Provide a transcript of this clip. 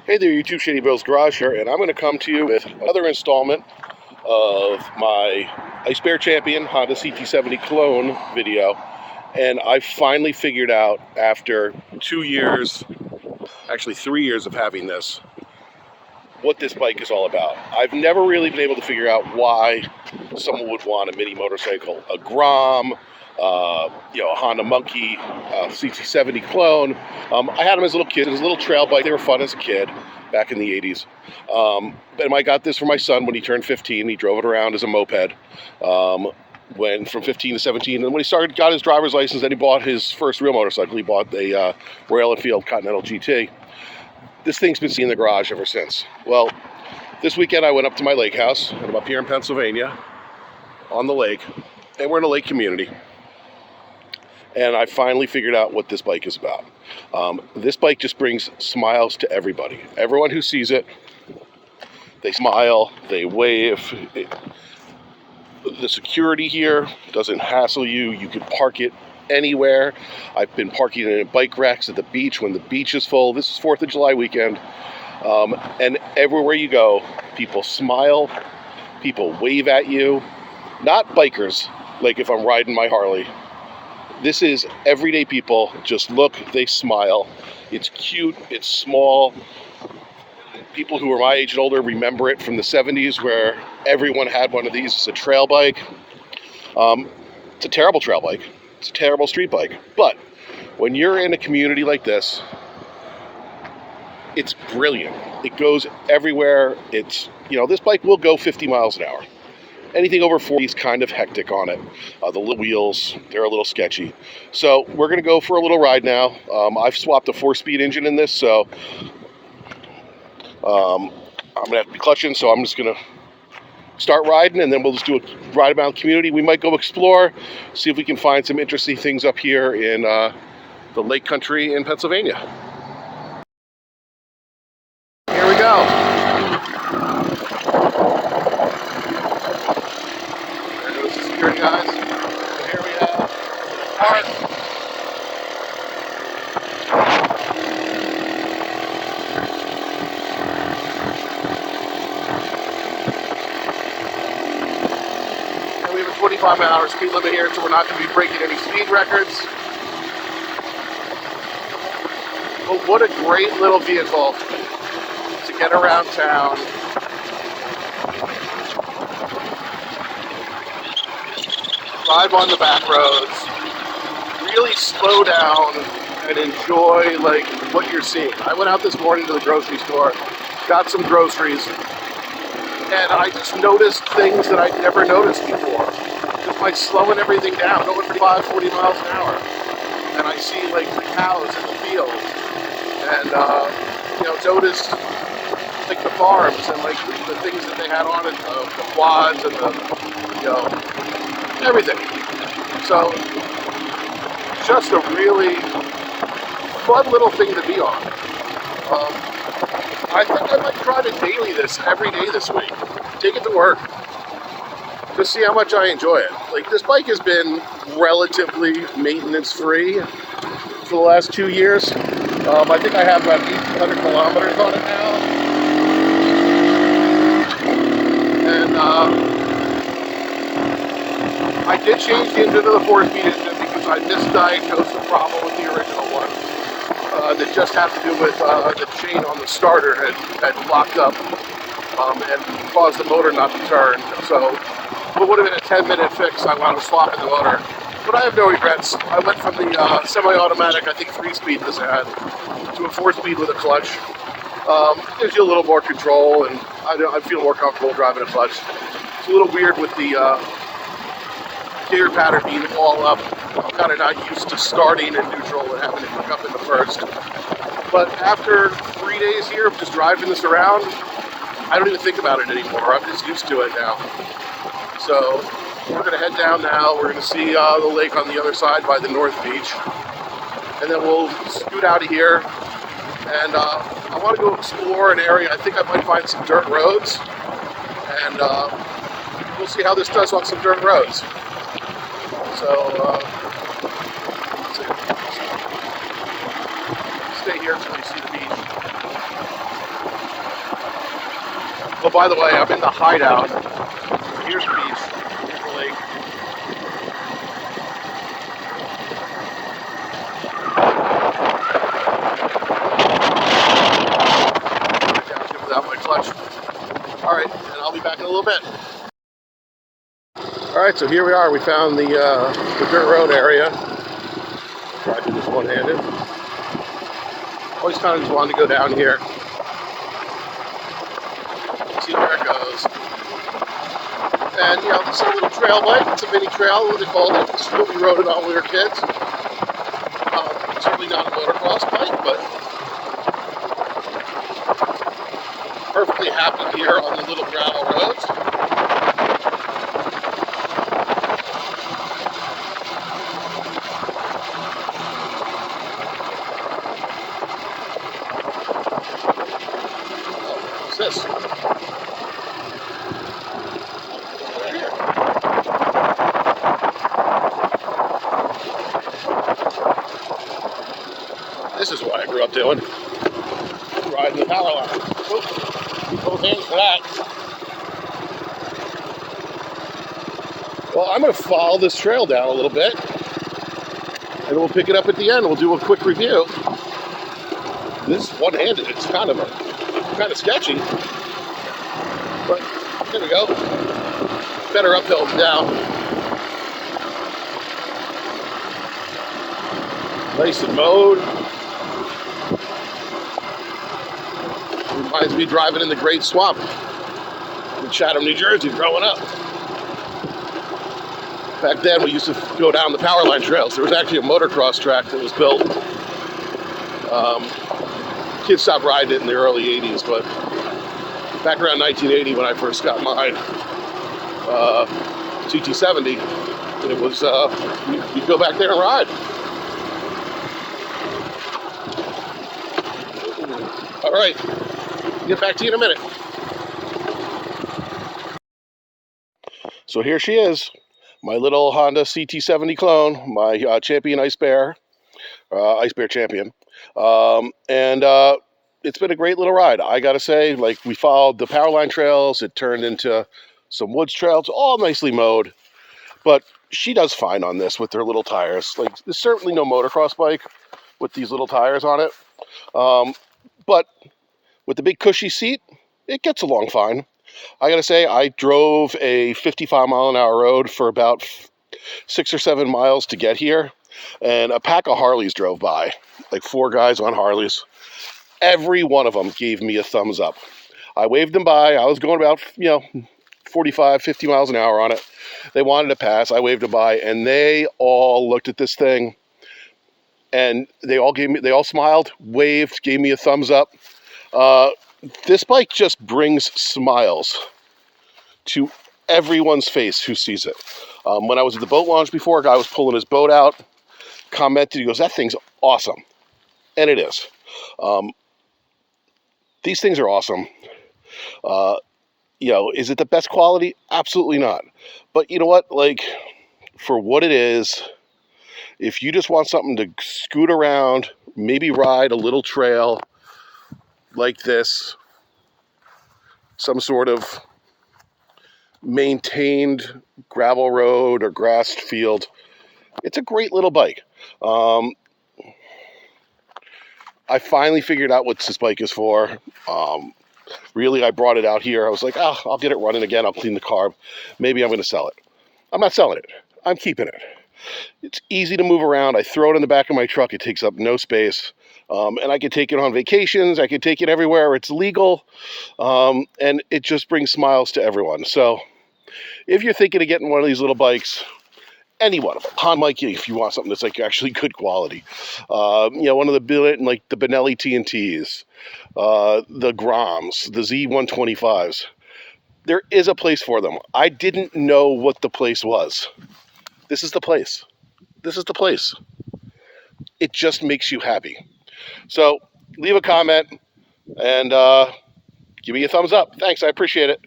Hey there, YouTube, Shady Bill's Garage here, and I'm going to come to you with another installment of my Icebear Champion Honda ct70 clone video. And I finally figured out, after 2 years, actually 3 years of having this, what this bike is all about. I've never really been able to figure out why someone would want a mini motorcycle, a Grom, a Honda Monkey, ct70 clone. I had them as a little kid, as a little trail bike. They were fun as a kid back in the 80s. And I got this for my son when he turned 15. He drove it around as a moped. Went from 15 to 17, and when he got his driver's license, then he bought his first real motorcycle. He bought a Royal Enfield Continental GT. This thing's been sitting in the garage ever since. Well, this weekend I went up to my lake house, and I'm up here in Pennsylvania on the lake, and we're in a lake community. And I finally figured out what this bike is about. This bike just brings smiles to everybody. Everyone who sees it, they smile, they wave. The security here doesn't hassle you. You can park it anywhere. I've been parking it in bike racks at the beach when the beach is full. This is 4th of July weekend. And everywhere you go, people smile, people wave at you. Not bikers, like if I'm riding my Harley. This is everyday people. Just look, they smile. It's cute, it's small. People who are my age and older remember it from the 70s, where everyone had one of these. It's a trail bike. It's a terrible trail bike. It's a terrible street bike. But when you're in a community like this, it's brilliant. It goes everywhere. This bike will go 50 miles an hour. Anything over 40 is kind of hectic on it. The little wheels, they're a little sketchy. So we're going to go for a little ride now. I've swapped a 4-speed engine in this, so I'm going to have to be clutching, so I'm just going to start riding, and then we'll just do a ride around the community. We might go explore, see if we can find some interesting things up here in the lake country in Pennsylvania. Here we go. There goes the security guys. So here we have the park. And we have a 25-mile-an-hour speed limit here, so we're not going to be breaking any speed records. But what a great little vehicle to get around town. Drive on the back roads, really slow down and enjoy what you're seeing. I went out this morning to the grocery store, got some groceries, and I just noticed things that I'd never noticed before. Just by slowing everything down, going 35, 40 miles an hour. And I see the cows in the fields, and noticed the farms and the things that they had on it, the quads and everything. So, just a really fun little thing to be on. I think I might try to daily this every day this week. Take it to work. Just see how much I enjoy it. This bike has been relatively maintenance-free for the last 2 years. I think I have about 1,800 kilometers on it now. And I did change the engine to the 4-speed engine because I misdiagnosed the problem with the original one. That just had to do with the chain on the starter had locked up and caused the motor not to turn. So what would have been a 10-minute fix, I wound up swapping the motor. But I have no regrets. I went from the semi-automatic, I think 3-speed this had, to a 4-speed with a clutch. Gives you a little more control, and I feel more comfortable driving a clutch. It's a little weird with the gear pattern being all up. I'm kind of not used to starting in neutral and having to pick up in the first. But after 3 days here of just driving this around, I don't even think about it anymore. I'm just used to it now. So we're going to head down now. We're going to see the lake on the other side by the North Beach. And then we'll scoot out of here. And I want to go explore an area. I think I might find some dirt roads. And we'll see how this does on some dirt roads. So, stay here until you see the beach. Oh, by the way, I'm in the hideout. Here's the beach. Here's the lake. Without my clutch. All right, and I'll be back in a little bit. All right, so here we are. We found the dirt road area. Try to do this one-handed. Always kind of just wanted to go down here, see where it goes. And, you know, it's a little trail bike. It's a mini trail, what they called it. It's what we rode it on when we were kids. Certainly not a motocross bike, but perfectly happy here on the little gravel roads. Oh, what's this? This is what I grew up doing. Riding the power line. Both hands for that. Well, I'm going to follow this trail down a little bit, and we'll pick it up at the end. We'll do a quick review. This is one-handed. It's kind of sketchy, but there we go. Better uphill than down. Nice and mowed. Reminds me of driving in the Great Swamp in Chatham, New Jersey, growing up. Back then, we used to go down the power line trails. There was actually a motocross track that was built. Kids stopped riding it in the early 80s, but back around 1980 when I first got mine, ct70, it was, you'd go back there and ride. All right, get back to you in a minute. So here she is, my little Honda ct70 clone, my champion Icebear, Icebear champion. It's been a great little ride. I gotta say, like, we followed the power line trails. It turned into some woods trails, all nicely mowed. But she does fine on this with her little tires. Like, there's certainly no motocross bike with these little tires on it. But with the big cushy seat, it gets along fine. I gotta say, I drove a 55-mile-an-hour road for about 6 or 7 miles to get here, and a pack of Harleys drove by, like 4 guys on Harleys. Every one of them gave me a thumbs up. I waved them by. I was going about, 45, 50 miles an hour on it. They wanted to pass. I waved them by, and they all looked at this thing, and they all smiled, waved, gave me a thumbs up. This bike just brings smiles to everyone's face who sees it. When I was at the boat launch before, a guy was pulling his boat out, commented, he goes, "That thing's awesome." And it is. These things are awesome. Is it the best quality? Absolutely not. But you know what? Like, for what it is, if you just want something to scoot around, maybe ride a little trail like this, some sort of maintained gravel road or grassed field, it's a great little bike. I finally figured out what this bike is for. Really, I brought it out here. I was like, I'll get it running again. I'll clean the carb. Maybe I'm going to sell it. I'm not selling it. I'm keeping it. It's easy to move around. I throw it in the back of my truck. It takes up no space. And I can take it on vacations. I can take it everywhere. It's legal. And it just brings smiles to everyone. So if you're thinking of getting one of these little bikes, any one of them, on Mikey, if you want something that's like actually good quality, one of the Benelli TNTs, the Groms, the Z125s, there is a place for them. I didn't know what the place was. This is the place. This is the place. It just makes you happy. So leave a comment and give me a thumbs up. Thanks, I appreciate it.